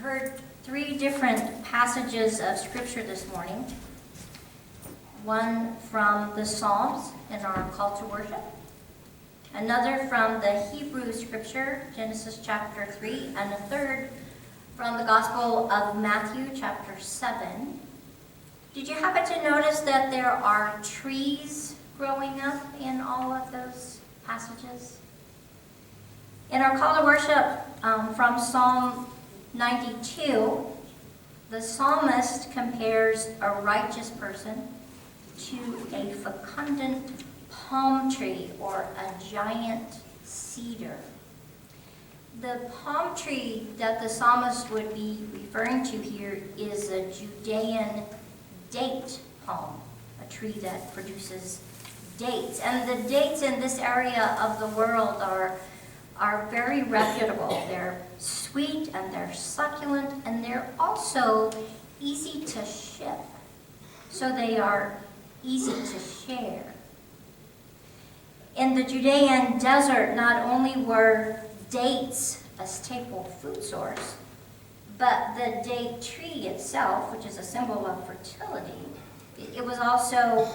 heard three different passages of Scripture this morning. One from the Psalms in our call to worship, another from the Hebrew Scripture, Genesis chapter 3, and a third from the Gospel of Matthew chapter 7. Did you happen to notice that there are trees growing up in all of those passages? In our call to worship from Psalm 92, the psalmist compares a righteous person to a fecundant palm tree or a giant cedar. The palm tree that the psalmist would be referring to here is a Judean date palm, a tree that produces dates. And the dates in this area of the world are very reputable. They're sweet and they're succulent and they're also easy to ship. So they are easy to share. In the Judean desert, not only were dates a staple food source, but the date tree itself, which is a symbol of fertility, it was also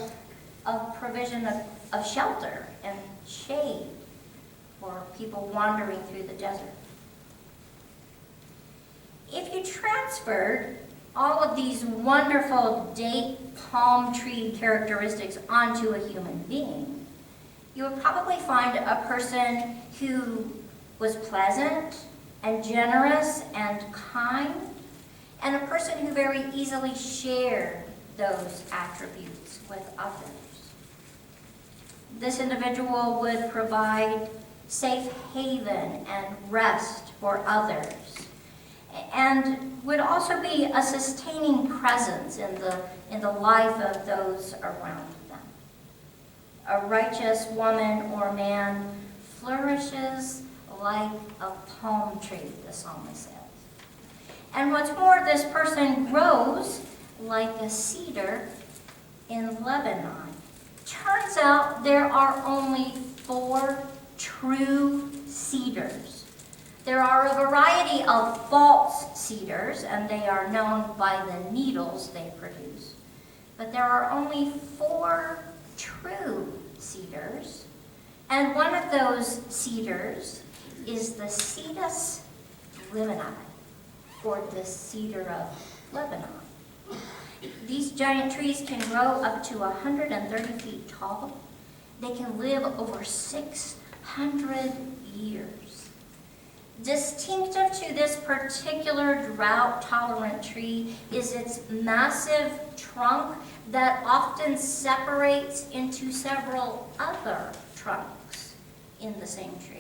a provision of shelter and shade for people wandering through the desert. If you transferred all of these wonderful date palm tree characteristics onto a human being, you would probably find a person who was pleasant and generous and kind, and a person who very easily shared those attributes with others. This individual would provide safe haven and rest for others, and would also be a sustaining presence in the life of those around them. A righteous woman or man flourishes like a palm tree, the psalmist says. And what's more, this person grows like a cedar in Lebanon. Turns out there are only 4 true cedars. There are a variety of false cedars, and they are known by the needles they produce. But there are only 4 true cedars, and one of those cedars is the Cedars Lebanon, or the cedar of Lebanon. These giant trees can grow up to 130 feet tall. They can live over 600 years. Distinctive to this particular drought-tolerant tree is its massive trunk that often separates into several other trunks in the same tree.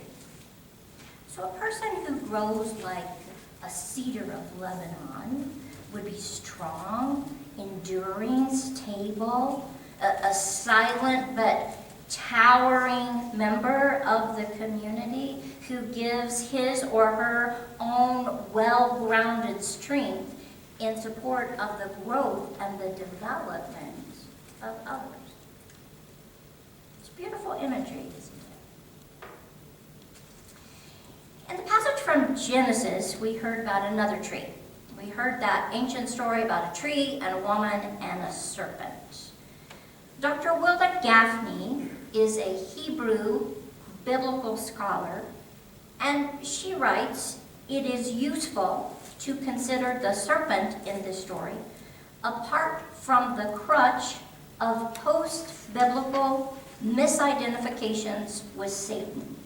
So a person who grows like a cedar of Lebanon would be strong, enduring, stable, a silent but towering member of the community who gives his or her own well-grounded strength in support of the growth and the development of others. It's beautiful imagery, isn't it? In the passage from Genesis, we heard about another tree. We heard that ancient story about a tree and a woman and a serpent. Dr. Wilda Gaffney is a Hebrew biblical scholar, and she writes, it is useful to consider the serpent in this story apart from the crutch of post-biblical misidentifications with Satan.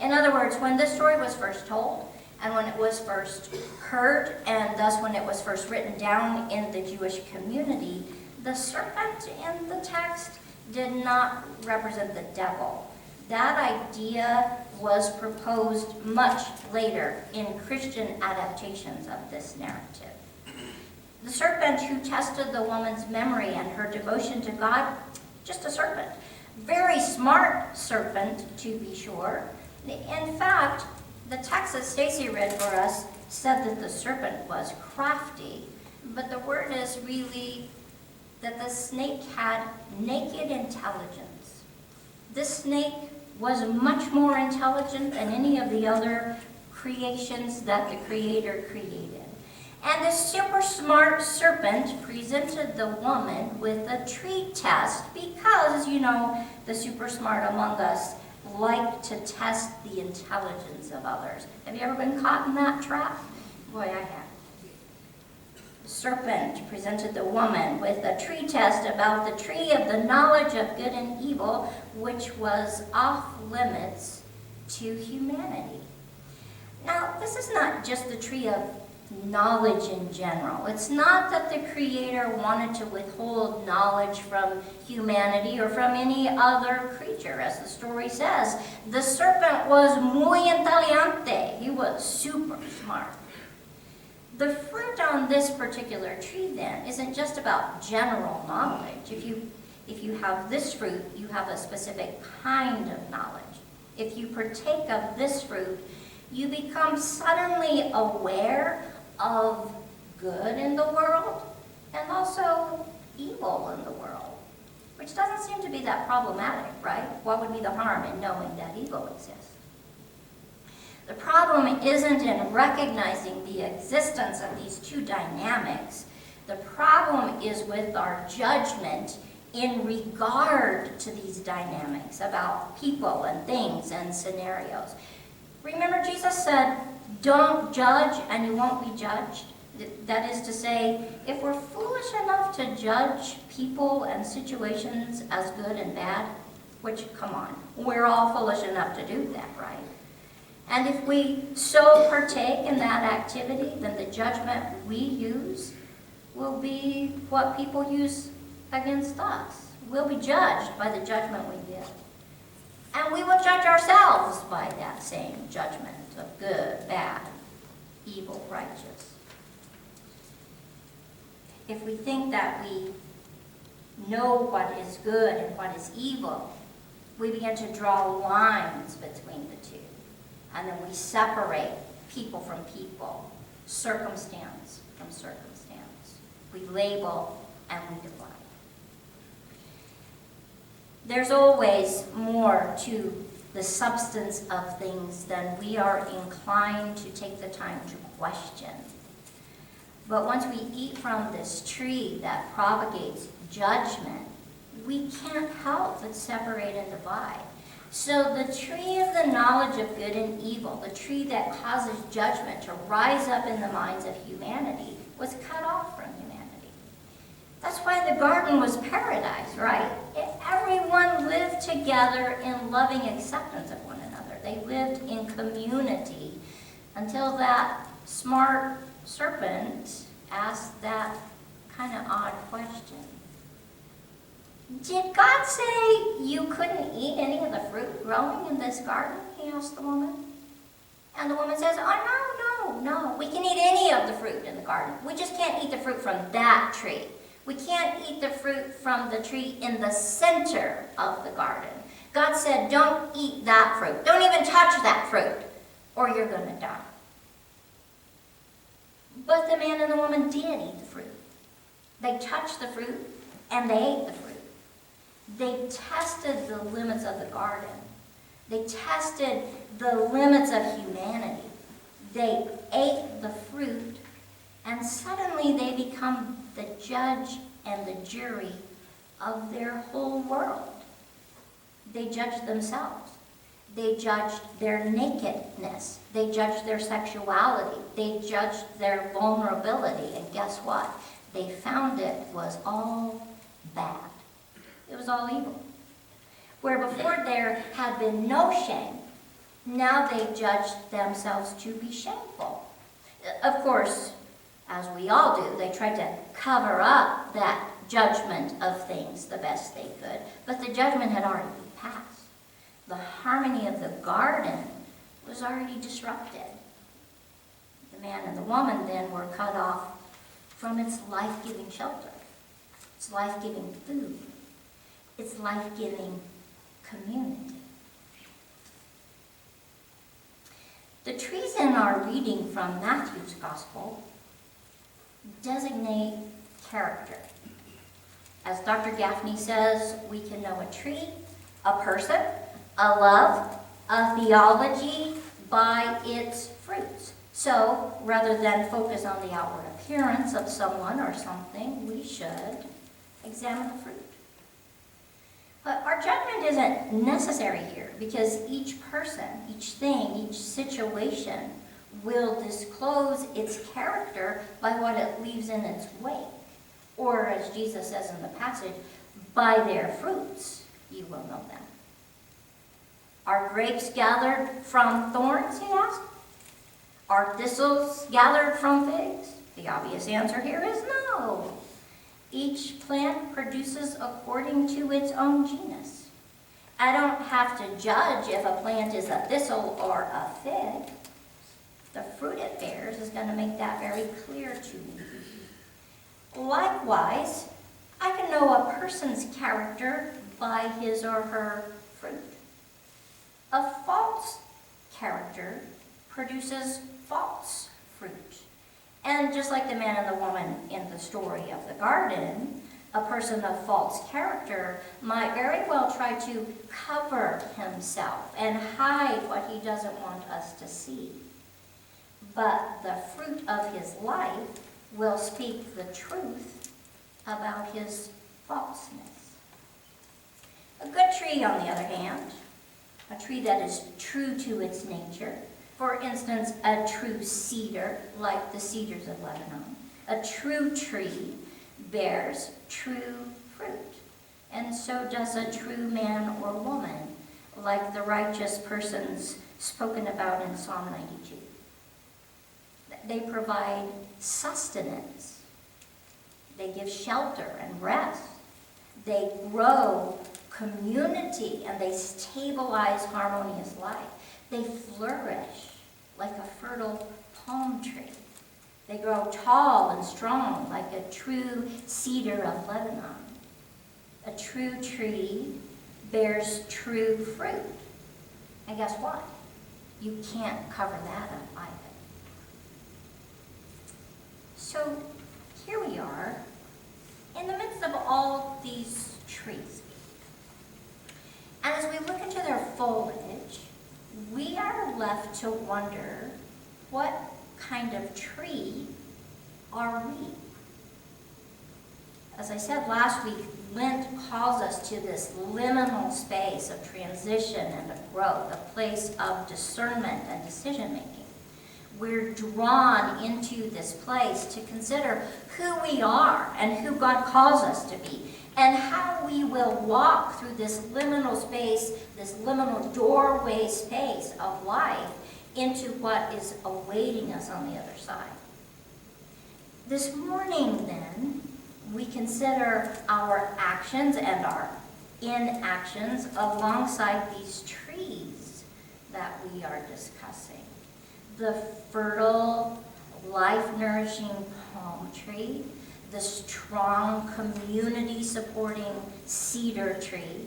In other words, when this story was first told, and when it was first heard, and thus when it was first written down in the Jewish community, the serpent in the text did not represent the devil. That idea was proposed much later in Christian adaptations of this narrative. The serpent who tested the woman's memory and her devotion to God, just a serpent. Very smart serpent, to be sure. In fact, the text that Stacy read for us said that the serpent was crafty, but the word is really that the snake had naked intelligence. This snake was much more intelligent than any of the other creations that the Creator created. And the super smart serpent presented the woman with a tree test because, the super smart among us like to test the intelligence of others. Have you ever been caught in that trap? Boy, I have. The serpent presented the woman with a tree test about the tree of the knowledge of good and evil, which was off limits to humanity. Now, this is not just the tree of knowledge in general. It's not that the Creator wanted to withhold knowledge from humanity or from any other creature. As the story says, the serpent was muy inteligente. He was super smart. The fruit on this particular tree, then, isn't just about general knowledge. If you have this fruit, you have a specific kind of knowledge. If you partake of this fruit, you become suddenly aware of good in the world and also evil in the world, which doesn't seem to be that problematic, right? What would be the harm in knowing that evil exists? The problem isn't in recognizing the existence of these two dynamics. The problem is with our judgment in regard to these dynamics about people and things and scenarios. Remember, Jesus said, don't judge and you won't be judged. That is to say, if we're foolish enough to judge people and situations as good and bad, which, come on, we're all foolish enough to do that, right? And if we so partake in that activity, then the judgment we use will be what people use against us. We'll be judged by the judgment we give. And we will judge ourselves by that same judgment of good, bad, evil, righteous. If we think that we know what is good and what is evil, we begin to draw lines between the two. And then we separate people from people, circumstance from circumstance. We label and we divide. There's always more to the substance of things than we are inclined to take the time to question. But once we eat from this tree that propagates judgment, we can't help but separate and divide. So the tree of the knowledge of good and evil, the tree that causes judgment to rise up in the minds of humanity, was cut off from humanity. That's why the garden was paradise, right? Everyone lived together in loving acceptance of one another. They lived in community until that smart serpent asked that kind of odd question. Did God say you couldn't eat any of the fruit growing in this garden? He asked the woman. And the woman says, oh, no, we can eat any of the fruit in the garden. We just can't eat the fruit from that tree. We can't eat the fruit from the tree in the center of the garden. God said, don't eat that fruit. Don't even touch that fruit, or you're going to die. But the man and the woman did eat the fruit. They touched the fruit, and they ate the fruit. They tested the limits of the garden. They tested the limits of humanity. They ate the fruit, and suddenly they become the judge and the jury of their whole world. They judged themselves. They judged their nakedness. They judged their sexuality. They judged their vulnerability. And guess what? They found it was all bad. It was all evil. Where before there had been no shame, now they judged themselves to be shameful. Of course, as we all do, they tried to cover up that judgment of things the best they could, but the judgment had already passed. The harmony of the garden was already disrupted. The man and the woman then were cut off from its life-giving shelter, its life-giving food, its life-giving community. The trees in our reading from Matthew's Gospel designate character. As Dr. Gaffney says, we can know a tree, a person, a love, a theology by its fruits. So, rather than focus on the outward appearance of someone or something, we should examine the fruit. But our judgment isn't necessary here, because each person, each thing, each situation will disclose its character by what it leaves in its wake. Or, as Jesus says in the passage, by their fruits you will know them. Are grapes gathered from thorns, he asked? Are thistles gathered from figs? The obvious answer here is no. Each plant produces according to its own genus. I don't have to judge if a plant is a thistle or a fig. The fruit it bears is going to make that very clear to me. Likewise, I can know a person's character by his or her fruit. A false character produces false fruit. And just like the man and the woman in the story of the garden, a person of false character might very well try to cover himself and hide what he doesn't want us to see. But the fruit of his life will speak the truth about his falseness. A good tree, on the other hand, a tree that is true to its nature, for instance, a true cedar, like the cedars of Lebanon, a true tree bears true fruit. And so does a true man or woman, like the righteous persons spoken about in Psalm 92. They provide sustenance. They give shelter and rest. They grow community, and they stabilize harmonious life. They flourish like a fertile palm tree. They grow tall and strong like a true cedar of Lebanon. A true tree bears true fruit. And guess what? You can't cover that up either. So here we are, in the midst of all these trees. And as we look into their foliage, we are left to wonder, what kind of tree are we? As I said last week, Lent calls us to this liminal space of transition and of growth, a place of discernment and decision-making. We're drawn into this place to consider who we are and who God calls us to be, and how we will walk through this liminal space, this liminal doorway space of life into what is awaiting us on the other side. This morning, then, we consider our actions and our inactions alongside these trees that we are discussing. The fertile, life-nourishing palm tree, the strong, community-supporting cedar tree,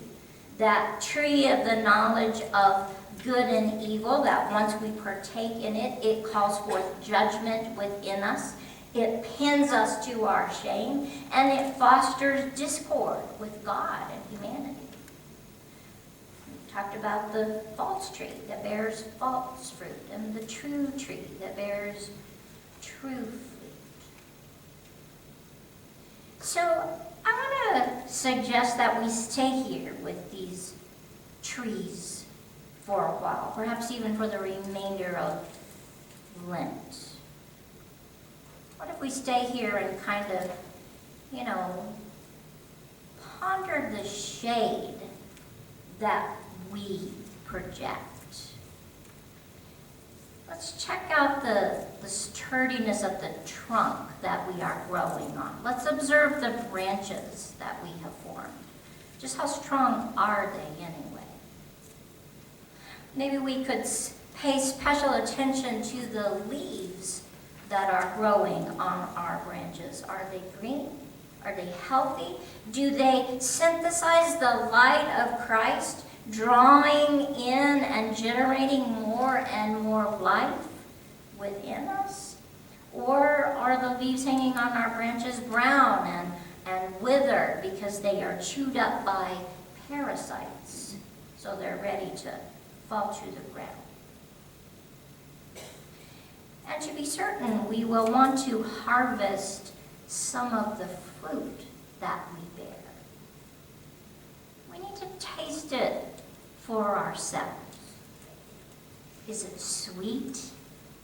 that tree of the knowledge of good and evil, that once we partake in it, it calls forth judgment within us. It pins us to our shame, and it fosters discord with God and humanity. We talked about the false tree that bears false fruit, and the true tree that bears true fruit. So I want to suggest that we stay here with these trees for a while, perhaps even for the remainder of Lent. What if we stay here and kind of, ponder the shade that we project? Let's check out the sturdiness of the trunk that we are growing on. Let's observe the branches that we have formed. Just how strong are they anyway? Maybe we could pay special attention to the leaves that are growing on our branches. Are they green? Are they healthy? Do they synthesize the light of Christ, drawing in and generating more and more life within us? Or are the leaves hanging on our branches brown and withered because they are chewed up by parasites, so they're ready to fall to the ground? And to be certain, we will want to harvest some of the fruit that we bear. We need to taste it for ourselves. Is it sweet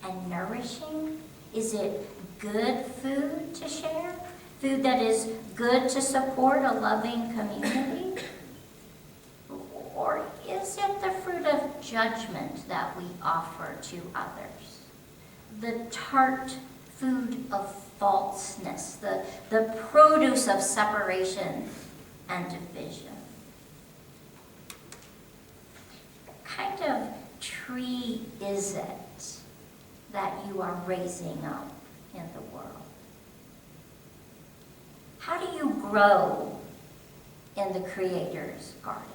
and nourishing? Is it good food to share? Food that is good to support a loving community? Or is it the fruit of judgment that we offer to others? The tart food of falseness, the produce of separation and division. What kind of tree is it that you are raising up in the world? How do you grow in the Creator's garden?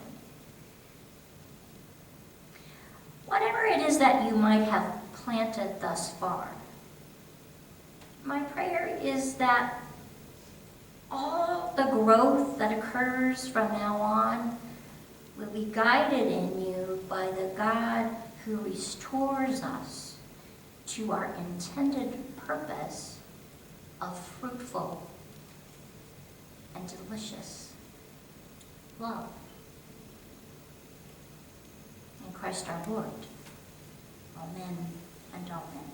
Whatever it is that you might have planted thus far, my prayer is that all the growth that occurs from now on will be guided in you by the God who restores us to our intended purpose of fruitful and delicious love. In Christ our Lord. Amen and amen.